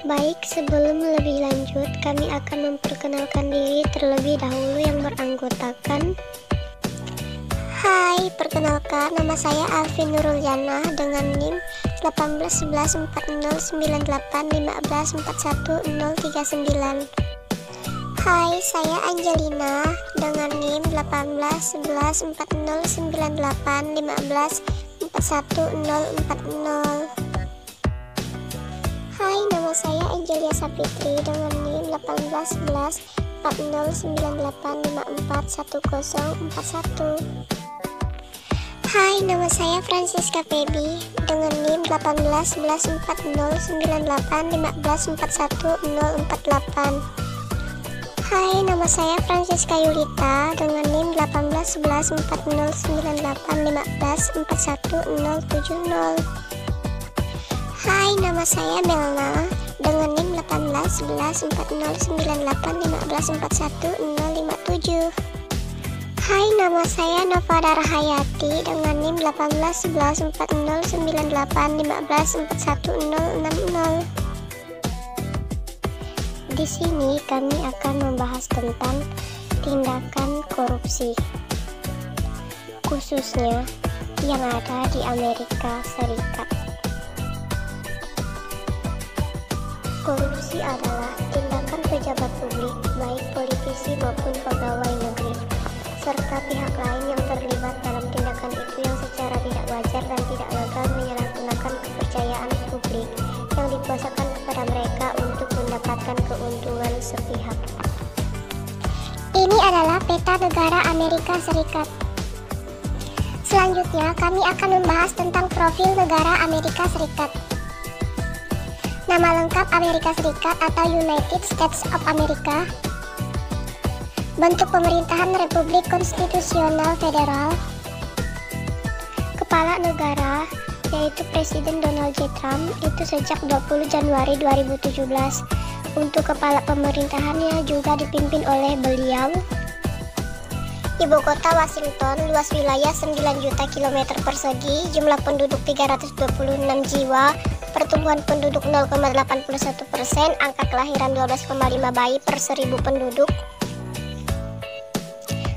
Baik, sebelum lebih lanjut, kami akan memperkenalkan diri terlebih dahulu yang beranggotakan. Hai, perkenalkan, nama saya Alvin Nurul Jana dengan NIM 1811409815410039. Hai, saya Angelina dengan NIM 18119815410040. Hai, nama saya Angelia Sapitri dengan NIM 18114098541041. Hai, nama saya Francisca Feby dengan NIM 1811409815410048. Hai, nama saya Francisca Yulita dengan NIM 1811409815410070. Hai, nama saya Melna dengan NIM 1811409815410057. Hai, nama saya Nova Darhayati dengan NIM 1811909815410060. Di sini kami akan membahas tentang tindakan korupsi, khususnya yang ada di Amerika Serikat. Korupsi adalah tindakan pejabat publik, baik politisi maupun pegawai negeri, serta pihak lain yang terlibat dalam tindakan itu yang secara tidak wajar dan tidak legal menyalahgunakan kepercayaan publik yang dikuasakan kepada mereka untuk mendapatkan keuntungan sepihak. Ini adalah peta negara Amerika Serikat. Selanjutnya, kami akan membahas tentang profil negara Amerika Serikat. Nama lengkap Amerika Serikat atau United States of America. Bentuk pemerintahan Republik Konstitusional Federal. Kepala negara yaitu Presiden Donald J. Trump itu sejak 20 Januari 2017. Untuk kepala pemerintahannya juga dipimpin oleh beliau. Ibu kota Washington, luas wilayah 9 juta kilometer persegi, jumlah penduduk 326 jiwa, pertumbuhan penduduk 0,81%, angka kelahiran 12,5 bayi per 1000 penduduk.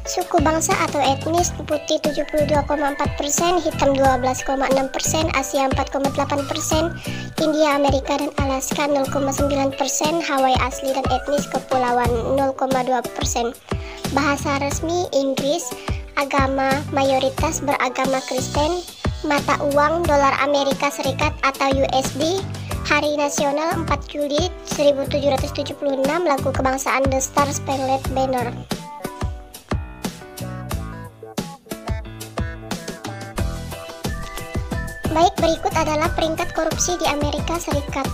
Suku bangsa atau etnis, putih 72,4%, hitam 12,6%, Asia 4,8%, India, Amerika, dan Alaska 0,9%, Hawaii asli dan etnis kepulauan 0,2%. Bahasa resmi Inggris, agama mayoritas beragama Kristen, mata uang dolar Amerika Serikat atau USD, hari nasional 4 Juli 1776, lagu kebangsaan The Star Spangled Banner. Baik, berikut adalah peringkat korupsi di Amerika Serikat.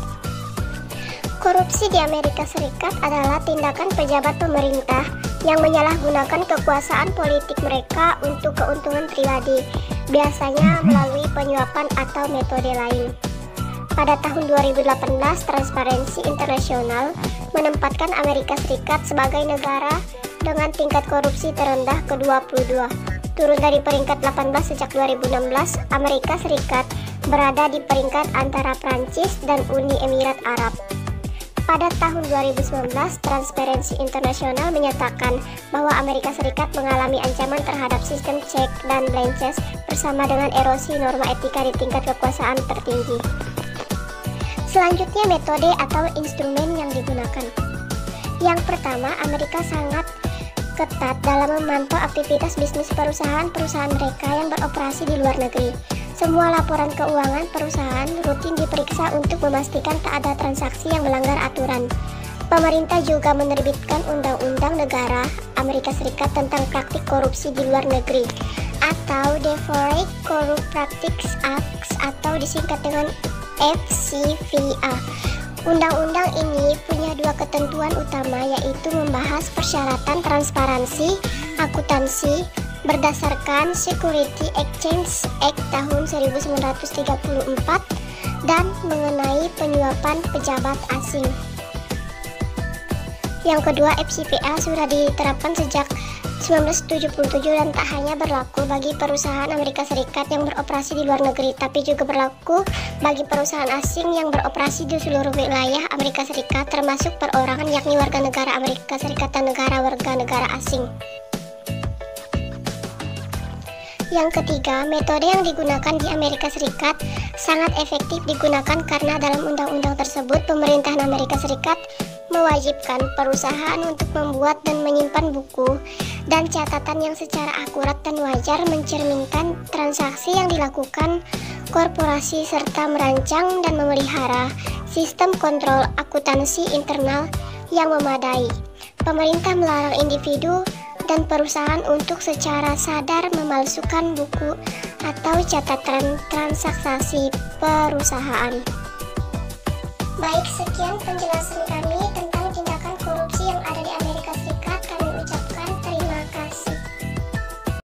Korupsi di Amerika Serikat adalah tindakan pejabat pemerintah yang menyalahgunakan kekuasaan politik mereka untuk keuntungan pribadi, biasanya melalui penyuapan atau metode lain. Pada tahun 2018, Transparency International menempatkan Amerika Serikat sebagai negara dengan tingkat korupsi terendah ke-22. Turun dari peringkat 18 sejak 2016, Amerika Serikat berada di peringkat antara Prancis dan Uni Emirat Arab. Pada tahun 2019, Transparency International menyatakan bahwa Amerika Serikat mengalami ancaman terhadap sistem check dan balances bersama dengan erosi norma etika di tingkat kekuasaan tertinggi. Selanjutnya, metode atau instrumen yang digunakan. Yang pertama, Amerika sangat ketat dalam memantau aktivitas bisnis perusahaan-perusahaan mereka yang beroperasi di luar negeri. Semua laporan keuangan perusahaan rutin diperiksa untuk memastikan tak ada transaksi yang melanggar aturan. Pemerintah juga menerbitkan Undang-Undang Negara Amerika Serikat tentang praktik korupsi di luar negeri atau The Foreign Corrupt Practices Act atau disingkat dengan FCPA. Undang-undang ini punya dua ketentuan utama, yaitu membahas persyaratan transparansi, akuntansi berdasarkan Security Exchange Act tahun 1934 dan mengenai penyuapan pejabat asing. Yang kedua, FCPA sudah diterapkan sejak 1977 dan tak hanya berlaku bagi perusahaan Amerika Serikat yang beroperasi di luar negeri, tapi juga berlaku bagi perusahaan asing yang beroperasi di seluruh wilayah Amerika Serikat, termasuk perorangan yakni warga negara Amerika Serikat dan negara warga negara asing. Yang ketiga, metode yang digunakan di Amerika Serikat sangat efektif digunakan karena dalam undang-undang tersebut pemerintahan Amerika Serikat mewajibkan perusahaan untuk membuat dan menyimpan buku dan catatan yang secara akurat dan wajar mencerminkan transaksi yang dilakukan korporasi serta merancang dan memelihara sistem kontrol akuntansi internal yang memadai. Pemerintah melarang individu dan perusahaan untuk secara sadar memalsukan buku atau catatan transaksi perusahaan. Baik, sekian penjelasan kami.